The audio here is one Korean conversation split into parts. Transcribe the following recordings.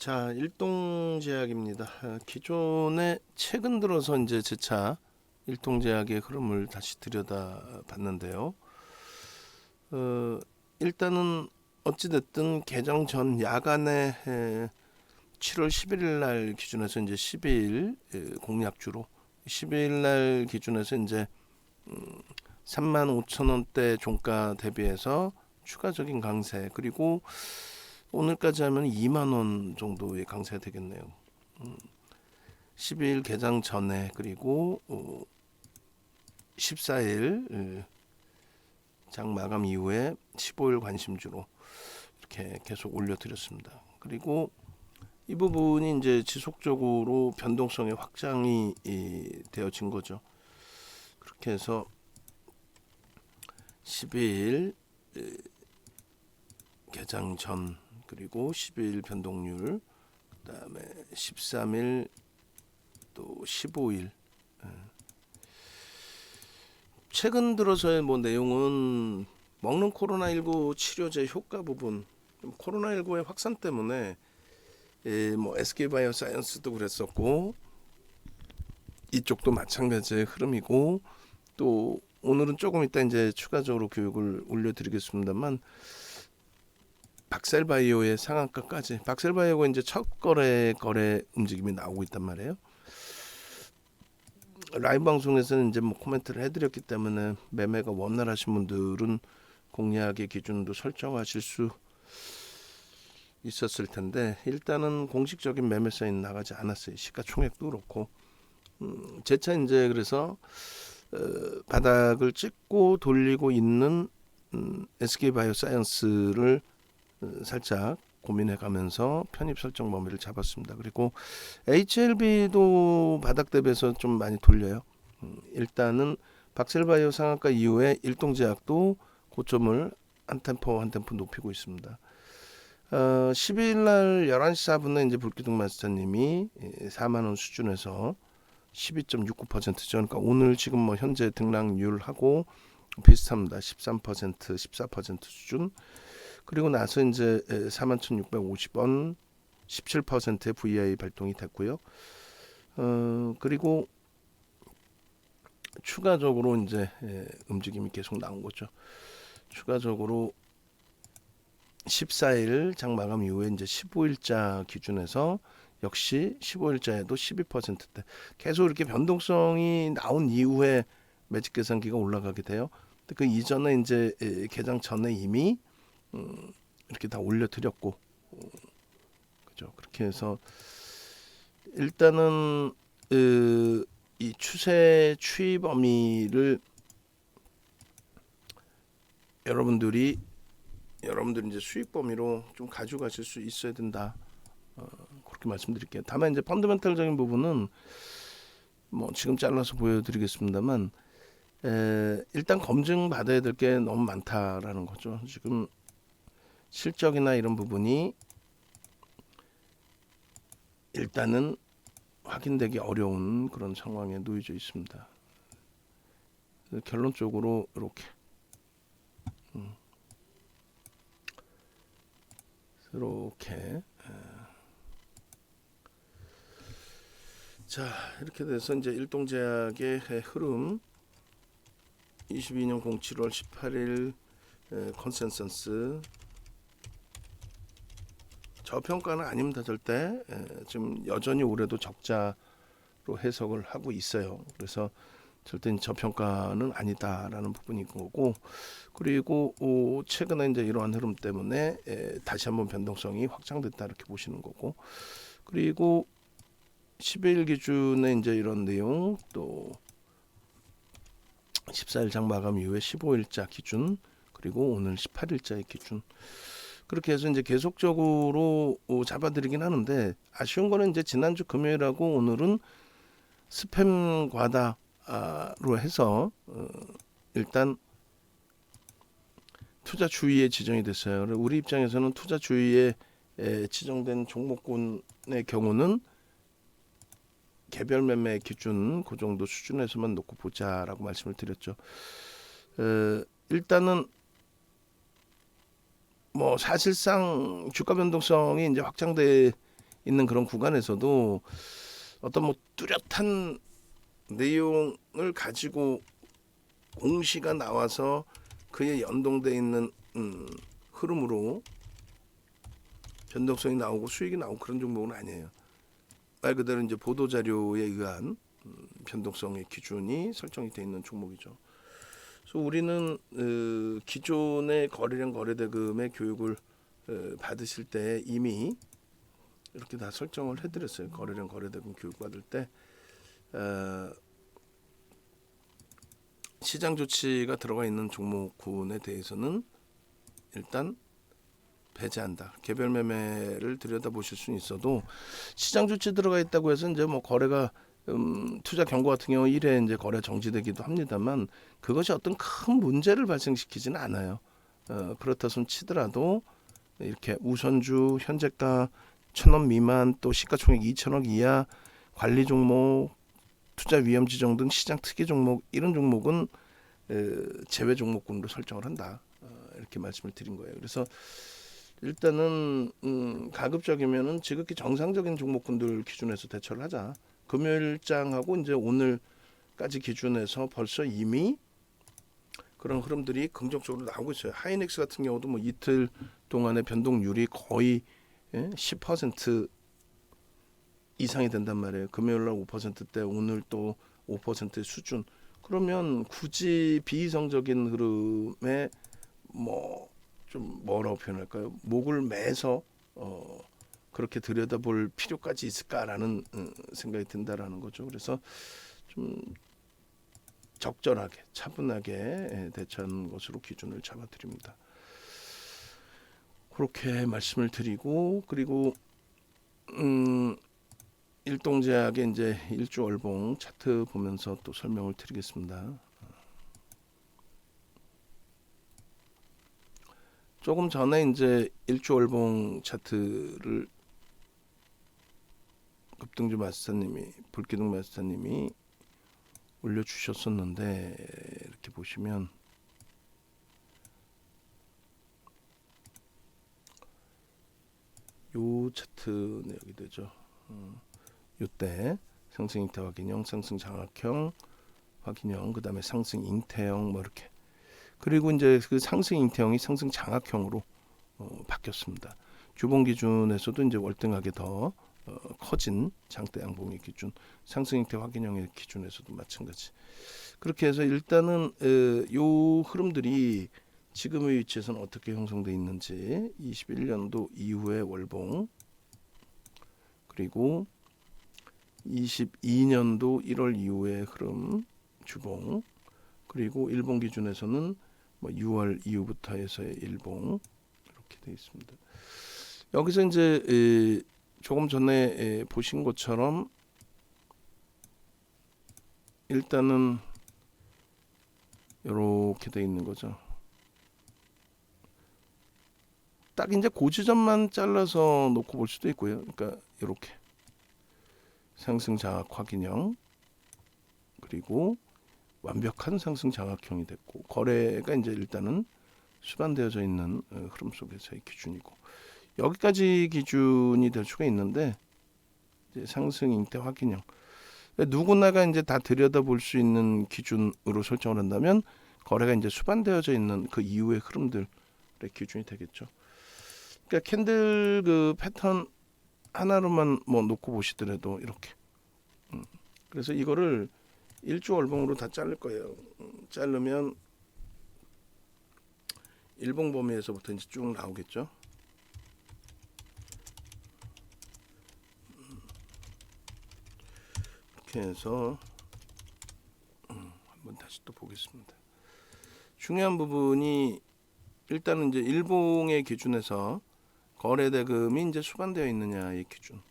자, 일동제약입니다. 기존에 최근 들어서 이제 재차 일동제약의 흐름을 다시 들여다봤는데요. 일단은 어찌됐든 개정 전 야간에 7월 11일 날 기준에서 이제 12일 공약주로 12일 날 기준에서 이제 35,000원대 종가 대비해서 추가적인 강세, 그리고 오늘까지 하면 2만 원 정도의 강세가 되겠네요. 12일 개장 전에, 그리고 14일 장 마감 이후에 15일 관심주로 이렇게 계속 올려드렸습니다. 그리고 이 부분이 이제 지속적으로 변동성의 확장이 되어진 거죠. 그렇게 해서 12일 개장 전, 그리고 12일 변동률, 그다음에 13일, 또 15일. 최근 들어서의 뭐 내용은 먹는 코로나19 치료제 효과 부분, 코로나19의 확산 때문에 뭐 SK바이오사이언스도 그랬었고 이쪽도 마찬가지의 흐름이고, 또 오늘은 조금 이따 이제 추가적으로 교육을 올려드리겠습니다만, 박셀바이오의 상한가까지, 박셀바이오가 이제 첫 거래 움직임이 나오고 있단 말이에요. 라이브 방송에서는 이제 뭐 코멘트를 해드렸기 때문에 매매가 원활하신 분들은 공략의 기준도 설정하실 수 있었을 텐데, 일단은 공식적인 매매 사인 나가지 않았어요. 시가총액도 그렇고. 재차 이제 그래서 바닥을 찍고 돌리고 있는 SK바이오사이언스를 살짝 고민해 가면서 편입 설정 범위를 잡았습니다. 그리고 HLB도 바닥 대비해서 좀 많이 돌려요. 일단은 박셀바이오 상한가 이후에 일동제약도 고점을 한 템포 높이고 있습니다. 12일 날 11시 4분에 이제 불기둥 마스터님이 4만 원 수준에서 12.69%죠. 그러니까 오늘 지금 뭐 현재 등락률하고 비슷합니다. 13%, 14% 수준. 그리고 나서 이제 41,650원 17%의 VI 발동이 됐고요. 그리고 추가적으로 이제 움직임이 계속 나온 거죠. 추가적으로 14일 장 마감 이후에 이제 15일자 기준에서 역시 15일자에도 12%대 계속 이렇게 변동성이 나온 이후에 매직 계산기가 올라가게 돼요. 그 이전에 이제 개장 전에 이미 이렇게 다 올려드렸고, 그죠? 그렇게 해서 일단은 이 추세 추이 범위를 여러분들이 이제 수익 범위로 좀 가져가실 수 있어야 된다. 그렇게 말씀드릴게요. 다만 이제 펀더멘탈적인 부분은 뭐 지금 잘라서 보여드리겠습니다만, 일단 검증 받아야 될 게 너무 많다라는 거죠. 지금 실적이나 이런 부분이 일단은 확인되기 어려운 그런 상황에 놓여져 있습니다. 결론적으로 이렇게 자, 이렇게 돼서 이제 일동제약의 흐름 22년 07월 18일 컨센서스 저평가는 아닙니다. 절대. 지금 여전히 올해도 적자로 해석을 하고 있어요. 그래서 절대 저평가는 아니다라는 부분인 거고, 그리고 최근에 이제 이러한 흐름 때문에 다시 한번 변동성이 확장됐다 이렇게 보시는 거고, 그리고 10일 기준에 이제 이런 내용, 또 14일 장 마감 이후에 15일자 기준, 그리고 오늘 18일자의 기준, 그렇게 해서 이제 계속적으로 잡아드리긴 하는데, 아쉬운 거는 이제 지난주 금요일하고 오늘은 스팸 과다로 해서 일단 투자 주의에 지정이 됐어요. 우리 입장에서는 투자 주의에 지정된 종목군의 경우는 개별 매매 기준 그 정도 수준에서만 놓고 보자라고 말씀을 드렸죠. 일단은 뭐 사실상 주가 변동성이 이제 확장돼 있는 그런 구간에서도 어떤 뭐 뚜렷한 내용을 가지고 공시가 나와서 그에 연동돼 있는 흐름으로 변동성이 나오고 수익이 나오고 그런 종목은 아니에요. 말 그대로 이제 보도 자료에 의한 변동성의 기준이 설정이 돼 있는 종목이죠. 그래서 우리는 기존의 거래량 거래대금의 교육을 받으실 때 이미 이렇게 다 설정을 해드렸어요. 거래량 거래대금 교육 받을 때 시장 조치가 들어가 있는 종목군에 대해서는 일단 배제한다. 개별 매매를 들여다보실 수는 있어도 시장 조치 들어가 있다고 해서 이제 뭐 거래가 투자 경고 같은 경우 1회 이제 거래 정지되기도 합니다만 그것이 어떤 큰 문제를 발생시키지는 않아요. 그렇다 손 치더라도 이렇게 우선주 현재가 1,000원 미만 또 시가총액 2천억 이하 관리 종목 투자 위험지정 등 시장 특이 종목 이런 종목은 제외 종목군으로 설정을 한다. 이렇게 말씀을 드린 거예요. 그래서 일단은 가급적이면은 지극히 정상적인 종목군들 기준에서 대처를 하자. 금요일장하고 이제 오늘까지 기준해서 벌써 이미 그런 흐름들이 긍정적으로 나오고 있어요. 하이닉스 같은 경우도 뭐 이틀 동안의 변동률이 거의 10% 이상이 된단 말이에요. 금요일날 5%대 오늘 또 5% 수준. 그러면 굳이 비이성적인 흐름에 뭐 좀 뭐라고 표현할까요? 목을 매서 그렇게 들여다볼 필요까지 있을까라는 생각이 든다라는 거죠. 그래서 좀 적절하게 차분하게 대처하는 것으로 기준을 잡아드립니다. 그렇게 말씀을 드리고 그리고 일동제약의 이제 일주월봉 차트 보면서 또 설명을 드리겠습니다. 조금 전에 이제 일주월봉 차트를 급등주 마스터님이 불기둥 마스터님이 올려주셨었는데 이렇게 보시면 요 차트는 여기 되죠. 요때 상승 잉태 확인형, 상승 장악형 확인형, 그 다음에 상승 잉태형 뭐 이렇게. 그리고 이제 그 상승 잉태형이 상승 장악형으로 바뀌었습니다. 주봉 기준에서도 이제 월등하게 더 커진 장대 양봉의 기준, 상승 잉태 확인형의 기준에서도 마찬가지. 그렇게 해서 일단은 요 흐름들이 지금의 위치에서는 어떻게 형성되어 있는지 21년도 이후의 월봉 그리고 22년도 1월 이후의 흐름 주봉 그리고 일봉 기준에서는 뭐 6월 이후부터 해서의 일봉 이렇게 되어 있습니다. 여기서 이제 조금 전에 보신 것처럼 일단은 이렇게 되어 있는 거죠. 딱 이제 고지점만 잘라서 놓고 볼 수도 있고요. 그러니까 이렇게 상승 장악 확인형 그리고 완벽한 상승 장악형이 됐고 거래가 이제 일단은 수반되어져 있는 흐름 속에서의 기준이고 여기까지 기준이 될 수가 있는데 이제 상승 잉태 확인형 누구나가 이제 다 들여다볼 수 있는 기준으로 설정을 한다면 거래가 이제 수반되어져 있는 그 이후의 흐름들의 기준이 되겠죠. 그러니까 캔들 그 패턴 하나로만 뭐 놓고 보시더라도 이렇게 그래서 이거를 일주월봉으로 다 자를 거예요. 자르면 일봉 범위에서부터 이제 쭉 나오겠죠. 이렇게 해서 한번 다시 또 보겠습니다. 중요한 부분이 일단은 이제 일봉의 기준에서 거래대금이 이제 수반되어 있느냐의 기준.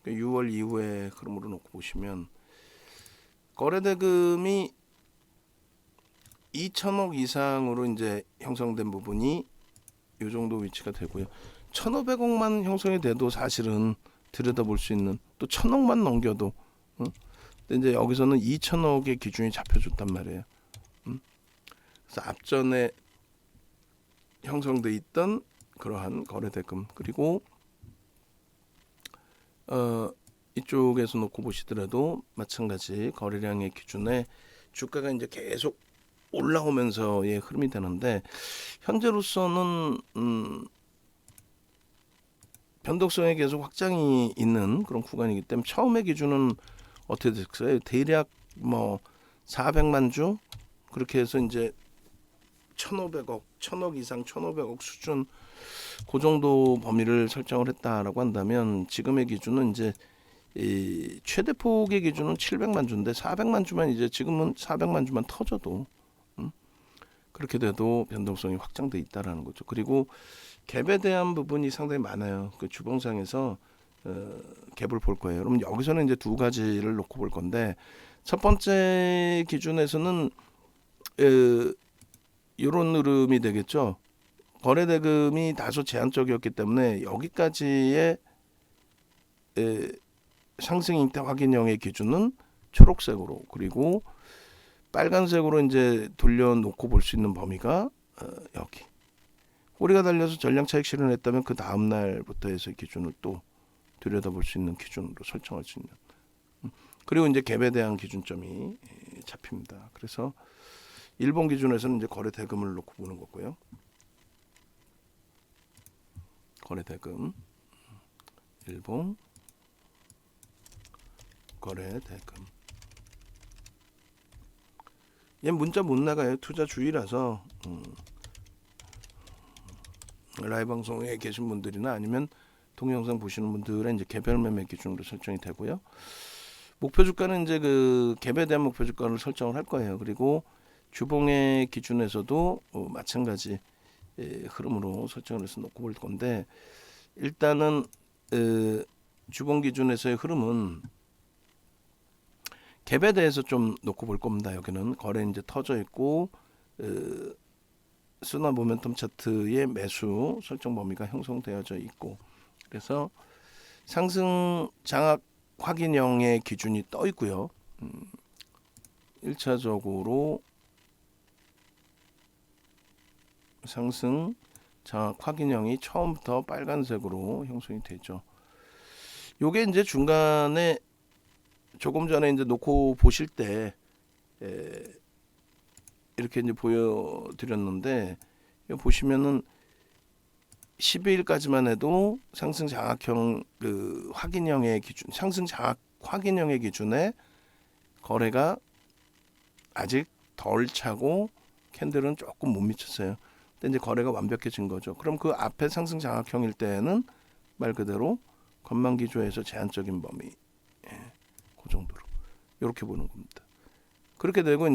그러니까 6월 이후의 흐름으로 놓고 보시면 거래대금이 2천억 이상으로 이제 형성된 부분이 이 정도 위치가 되고요. 1,500억만 형성이 돼도 사실은 들여다볼 수 있는 또 1,000억만 넘겨도 근데 이제 여기서는 2천억의 기준이 잡혀줬단 말이에요. 그래서 앞전에 형성돼 있던 그러한 거래대금 그리고 이쪽에서 놓고 보시더라도 마찬가지 거래량의 기준에 주가가 이제 계속 올라오면서의 흐름이 되는데 현재로서는 변동성에 계속 확장이 있는 그런 구간이기 때문에 처음의 기준은 어떻게 됐어요? 대략 뭐 400만 주 그렇게 해서 이제 1,500억, 1,000억 이상 1,500억 수준 그 정도 범위를 설정을 했다라고 한다면 지금의 기준은 이제 이 최대 폭의 기준은 700만 주인데 400만 주만 이제 지금은 400만 주만 터져도 그렇게 돼도 변동성이 확장돼 있다라는 거죠. 그리고 갭에 대한 부분이 상당히 많아요. 그 주봉상에서 갭을 볼 거예요. 그럼 여기서는 이제 두 가지를 놓고 볼 건데 첫 번째 기준에서는 이런 흐름이 되겠죠. 거래 대금이 다소 제한적이었기 때문에 여기까지의 상승 잉태 확인형의 기준은 초록색으로 그리고 빨간색으로 이제 돌려놓고 볼 수 있는 범위가 여기 꼬리가 달려서 전량 차익 실현했다면 그 다음 날부터 해서 기준을 또 들여다볼 수 있는 기준으로 설정할 수 있는 그리고 이제 갭에 대한 기준점이 잡힙니다. 그래서 일본 기준에서는 이제 거래 대금을 놓고 보는 거고요. 거래 대금 일본 거래 대금 얘 문자 못 나가요. 투자 주의라서 라이브 방송에 계신 분들이나 아니면 동영상 보시는 분들은 이제 개별 매매 기준으로 설정이 되고요. 목표 주가는 이제 그 갭에 대한 목표 주가를 설정을 할 거예요. 그리고 주봉의 기준에서도 마찬가지 흐름으로 설정을 해서 놓고 볼 건데 일단은 주봉 기준에서의 흐름은 갭에 대해서 좀 놓고 볼 겁니다. 여기는 거래 이제 터져 있고 순환 모멘텀 차트의 매수 설정 범위가 형성되어져 있고 그래서 상승 장악 확인형의 기준이 떠 있고요. 1차적으로 상승 장악 확인형이 처음부터 빨간색으로 형성이 되죠. 요게 이제 중간에 조금 전에 이제 놓고 보실 때 이렇게 이제 보여드렸는데 보시면은 12일까지만 해도 상승 장악형 그 확인형의 기준, 상승 장악 확인형의 기준에 거래가 아직 덜 차고 캔들은 조금 못 미쳤어요. 근데 이제 거래가 완벽해진 거죠. 그럼 그 앞에 상승 장악형일 때는 말 그대로 건망 기조에서 제한적인 범위, 그 정도로 이렇게 보는 겁니다. 그렇게 되고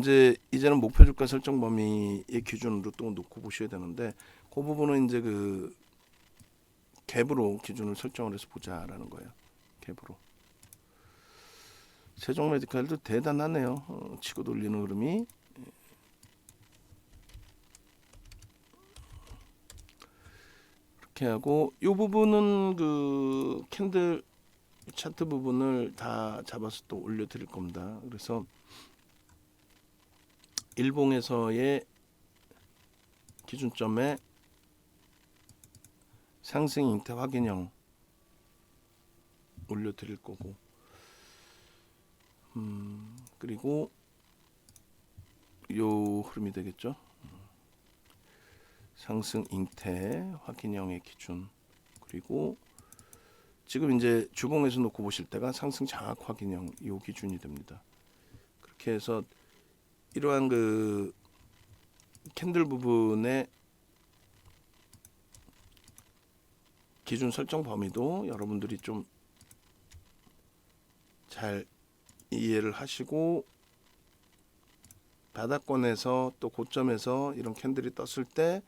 이제는 목표 주가 설정 범위의 기준으로 또 놓고 보셔야 되는데 그 부분은 이제 그 갭으로 기준을 설정을 해서 보자라는 거예요. 갭으로. 세종 메디칼도 대단하네요. 치고 돌리는 흐름이. 이렇게 하고 이 부분은 그 캔들 차트 부분을 다 잡아서 또 올려드릴 겁니다. 그래서 일봉에서의 기준점에 상승 잉태 확인형 올려드릴 거고 그리고 요 흐름이 되겠죠. 상승 잉태 확인형의 기준 그리고 지금 이제 주봉에서 놓고 보실 때가 상승 장악 확인형 요 기준이 됩니다. 그렇게 해서 이러한 그 캔들 부분의 기준 설정 범위도 여러분들이 좀 잘 이해를 하시고 바닥권에서 또 고점에서 이런 캔들이 떴을 때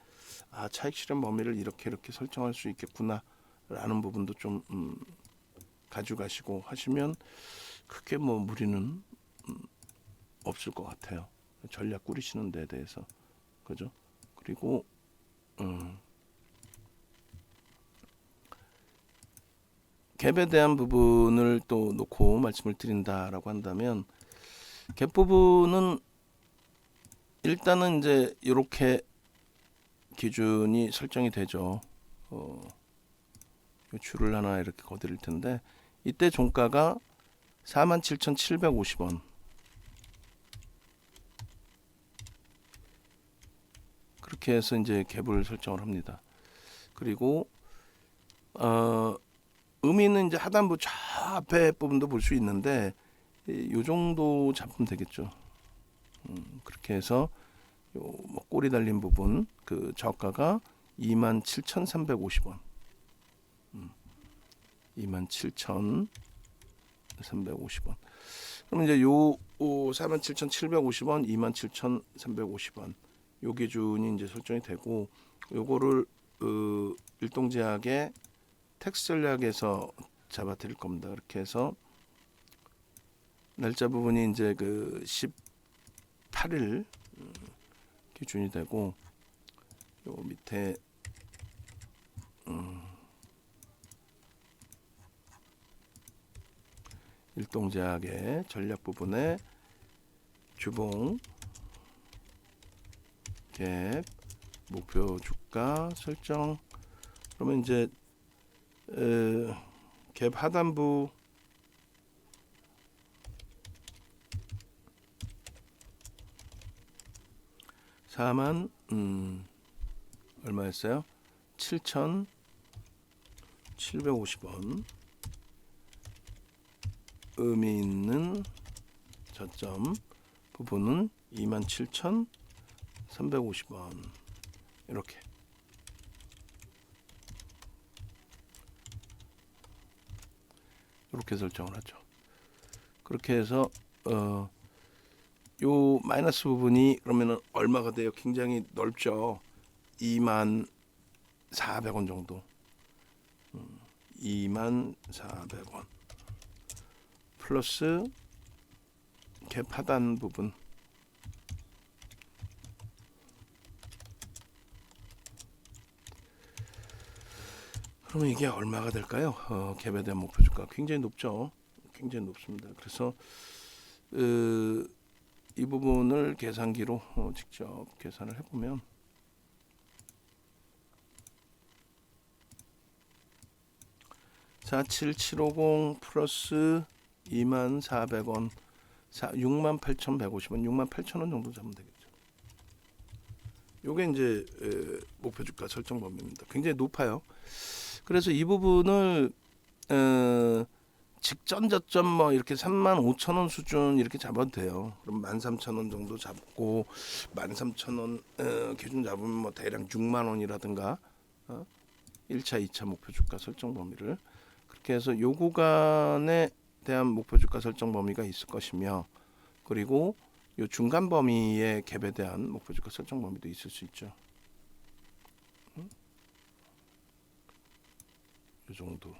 차익 실현 범위를 이렇게 설정할 수 있겠구나 라는 부분도 좀 가져가시고 하시면 크게 뭐 무리는 없을 것 같아요. 전략 꾸리시는 데 대해서 그죠? 그리고 갭에 대한 부분을 또 놓고 말씀을 드린다라고 한다면 갭 부분은 일단은 이제 이렇게 기준이 설정이 되죠. 줄을 하나 이렇게 거드릴 텐데 이때 종가가 47,750원. 그렇게 해서 이제 갭을 설정을 합니다. 그리고 의미는 이제 하단부 저 앞에 부분도 볼 수 있는데 이 정도 잡으면 되겠죠. 그렇게 해서 뭐 꼬리 달린 부분 그 저가가 27,350원. 27,350원. 그럼 이제 요 47,750원, 27,350원 요 기준이 이제 설정이 되고, 요거를 일동제약의 텍스 전략에서 잡아 드릴 겁니다. 그렇게 해서 날짜 부분이 이제 그 18일 기준이 되고, 요 밑에 일동제약의 전략 부분에 주봉 갭 목표 주가 설정. 그러면 이제 갭 하단부 사만 얼마였어요? 7,750원. 의미 있는 저점 부분은 27,350원. 이렇게 설정을 하죠. 그렇게 해서 요 마이너스 부분이 그러면은 얼마가 돼요? 굉장히 넓죠. 24,000원 정도. 24,000원 플러스 갭 하단 부분 그러면 이게 얼마가 될까요? 갭에 대한 목표 주가 굉장히 높죠. 굉장히 높습니다. 그래서 이 부분을 계산기로 직접 계산을 해보면 47,750 플러스 24,000원 68,150원 68,000원 정도 잡으면 되겠죠. 요게 이제 목표 주가 설정 범위입니다. 굉장히 높아요. 그래서 이 부분을 직전 저점 뭐 이렇게 35,000원 수준 이렇게 잡아도 돼요. 그럼 13,000원 정도 잡고 13,000원 기준 잡으면 뭐 대략 6만 원이라든가 1차, 2차 목표 주가 설정 범위를 그렇게 해서 요 구간에 대한 목표 주가 설정 범위가 있을 것이며, 그리고 요 중간 범위의 갭에 대한 목표 주가 설정 범위도 있을 수 있죠. 요 정도.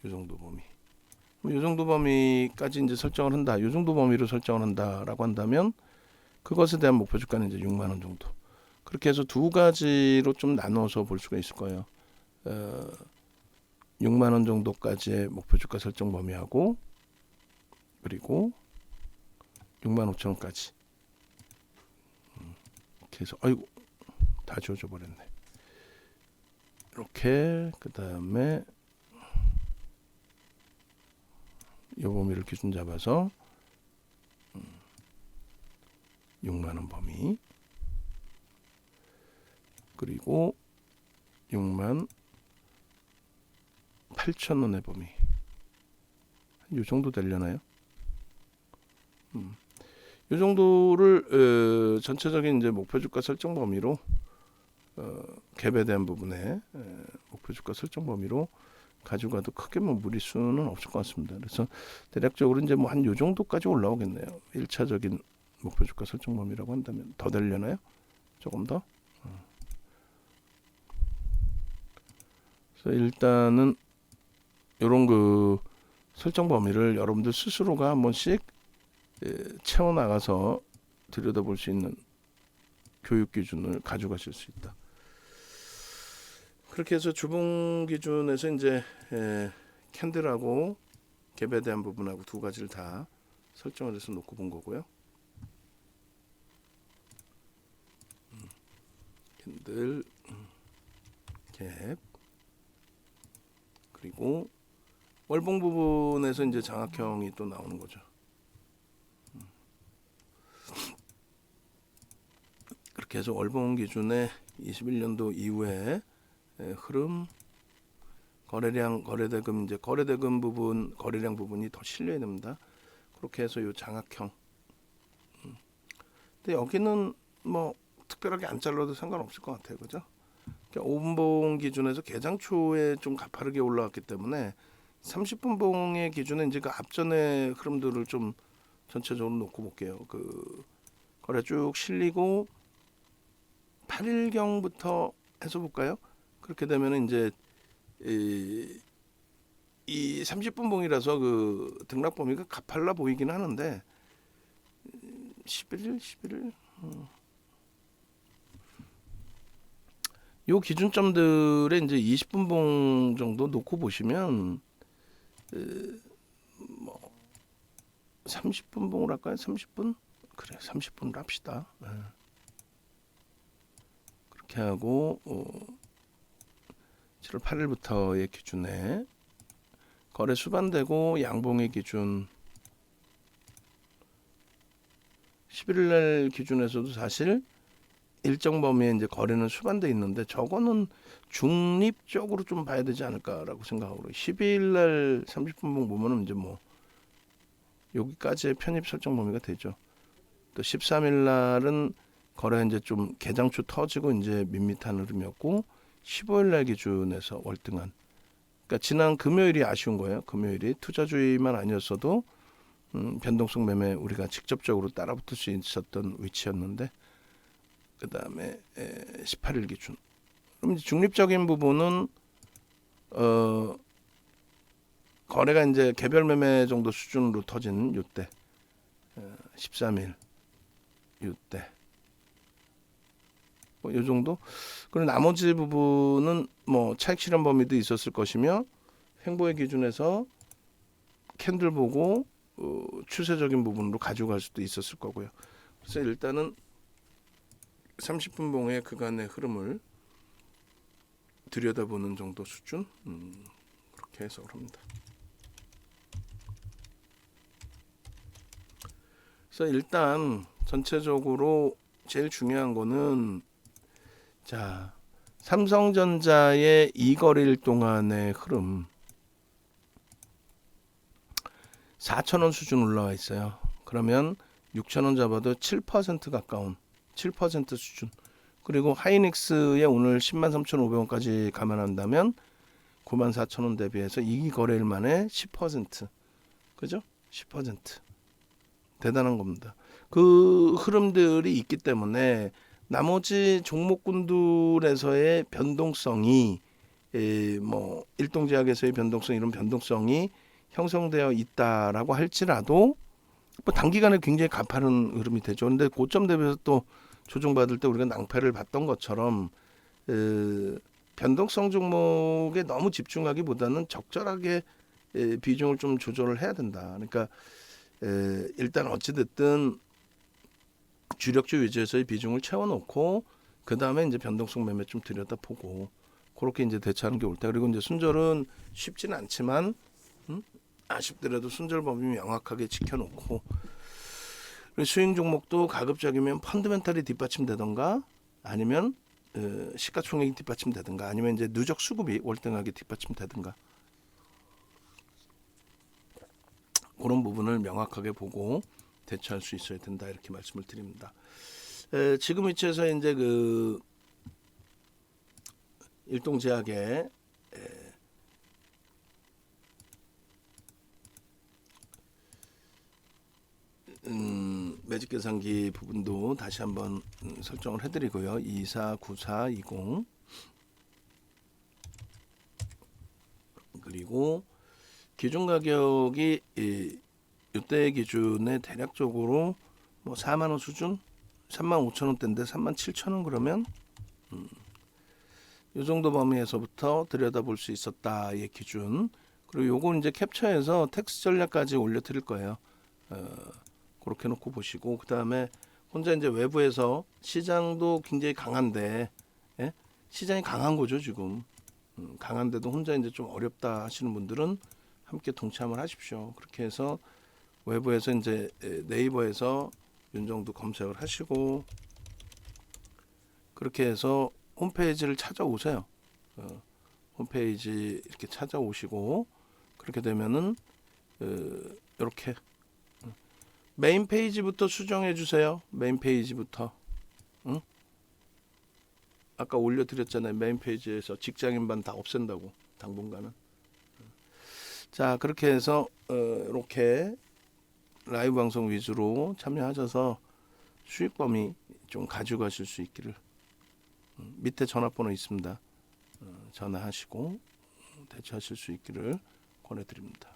요 정도 범위. 요 정도 범위까지 이제 설정을 한다. 요 정도 범위로 설정을 한다라고 한다면 그것에 대한 목표 주가는 이제 6만 원 정도. 그렇게 해서 두 가지로 좀 나눠서 볼 수가 있을 거예요. 6만 원 정도까지의 목표 주가 설정 범위하고, 그리고 6만 5천 원까지. 이렇게 해서 아이고 다 지워져 버렸네. 이렇게 그 다음에 요 범위를 기준 잡아서 6만 원 범위, 그리고 6만 8천 원의 범위. 요 정도 되려나요? 요 정도를 전체적인 이제 목표 주가 설정 범위로 갭에 대한 부분에 목표 주가 설정 범위로 가져가도 크게 뭐 무리수는 없을 것 같습니다. 그래서 대략적으로 이제 뭐 한 요 정도까지 올라오겠네요. 1차적인 목표 주가 설정 범위라고 한다면 더 되려나요? 조금 더? 그래서 일단은 요런 그 설정 범위를 여러분들 스스로가 한 번씩 채워 나가서 들여다볼 수 있는 교육 기준을 가져가실 수 있다. 그렇게 해서 주봉 기준에서 이제 캔들하고 갭에 대한 부분하고 두 가지를 다 설정을 해서 놓고 본 거고요. 캔들 갭. 그리고 월봉 부분에서 이제 장악형이 또 나오는 거죠. 그렇게 해서 월봉 기준의 21년도 이후에 흐름, 거래량, 거래대금, 이제 거래대금 부분, 거래량 부분이 더 실려야 됩니다. 그렇게 해서 요 장악형. 근데 여기는 뭐 특별하게 안 잘라도 상관없을 것 같아요, 그죠? 5분봉 기준에서 개장 초에 좀 가파르게 올라왔기 때문에 30분봉의 기준에 이제 그 앞전의 흐름들을 좀 전체적으로 놓고 볼게요. 그 거래 쭉 실리고 8일경부터 해서 볼까요? 그렇게 되면 이제 이 30분봉이라서 그 등락 범위가 가팔라 보이긴 하는데 11일 요 기준점들에 이제 20분봉 정도 놓고 보시면 뭐 30분봉을 할까요? 30분? 그래, 30분을 합시다. 그렇게 하고 7월 8일부터의 기준에 거래 수반되고 양봉의 기준 11일 기준에서도 사실 일정 범위에 이제 거래는 수반돼 있는데 저거는 중립적으로 좀 봐야 되지 않을까라고 생각하고 12일 날 30분봉 보면은 이제 뭐 여기까지의 편입 설정 범위가 되죠. 또 13일 날은 거래 이제 좀 개장초 터지고 이제 밋밋한 흐름이었고 15일 날 기준에서 월등한. 그러니까 지난 금요일이 아쉬운 거예요. 금요일이 투자주의만 아니었어도 변동성 매매 우리가 직접적으로 따라붙을 수 있었던 위치였는데 그 다음에 18일 기준. 그럼 이제 중립적인 부분은 거래가 이제 개별 매매 정도 수준으로 터진 이때 13일 이때 뭐 이 정도. 그리고 나머지 부분은 뭐 차익 실현 범위도 있었을 것이며 횡보의 기준에서 캔들 보고 추세적인 부분으로 가져갈 수도 있었을 거고요. 그래서 일단은 30분봉의 그간의 흐름을 들여다보는 정도 수준 그렇게 해석을 합니다. 그래서 일단 전체적으로 제일 중요한 거는 자 삼성전자의 이거래일 동안의 흐름 4,000원 수준 올라와 있어요. 그러면 6,000원 잡아도 7% 가까운 7% 수준. 그리고 하이닉스의 오늘 103,500원까지 감안한다면 94,000원 대비해서 이 거래일 만에 10%. 그죠? 10%. 대단한 겁니다. 그 흐름들이 있기 때문에 나머지 종목군들에서의 변동성이 뭐 일동제약에서의 변동성 이런 변동성이 형성되어 있다라고 할지라도 뭐 단기간에 굉장히 가파른 흐름이 되죠. 그런데 고점 대비해서 또 조정받을 때 우리가 낭패를 봤던 것처럼 변동성 종목에 너무 집중하기보다는 적절하게 비중을 좀 조절을 해야 된다. 그러니까 일단 어찌됐든 주력주 위주에서의 비중을 채워놓고 그 다음에 이제 변동성 매매 좀 들여다보고 그렇게 이제 대처하는 게 옳다. 그리고 이제 순절은 쉽지는 않지만 아쉽더라도 순절 범위 명확하게 지켜놓고 수익 종목도 가급적이면 펀드멘탈이 뒷받침되던가 아니면 시가총액이 뒷받침되든가 아니면 이제 누적 수급이 월등하게 뒷받침되든가 그런 부분을 명확하게 보고 대처할 수 있어야 된다 이렇게 말씀을 드립니다. 지금 위치에서 이제 그 일동제약의 매직 계산기 부분도 다시 한번 설정을 해드리고요. 249420 그리고 기준 가격이 이때 기준에 대략적으로 뭐 4만 원 수준, 35,000원대인데 37,000원 그러면 이 정도 범위에서부터 들여다볼 수 있었다의 기준. 그리고 요건 이제 캡처해서 텍스트 전략까지 올려드릴 거예요. 그렇게 놓고 보시고 그 다음에 혼자 이제 외부에서 시장도 굉장히 강한데 시장이 강한 거죠 지금. 강한데도 혼자 이제 좀 어렵다 하시는 분들은 함께 동참을 하십시오. 그렇게 해서 외부에서 이제 네이버에서 윤정두 검색을 하시고 그렇게 해서 홈페이지를 찾아오세요. 홈페이지 이렇게 찾아오시고 그렇게 되면은 이렇게 메인 페이지부터 수정해 주세요. 메인 페이지부터. 응? 아까 올려드렸잖아요. 메인 페이지에서 직장인반 다 없앤다고 당분간은. 자 그렇게 해서 이렇게 라이브 방송 위주로 참여하셔서 수익 범위 좀 가져가실 수 있기를. 밑에 전화번호 있습니다. 전화하시고 대처하실 수 있기를 권해드립니다.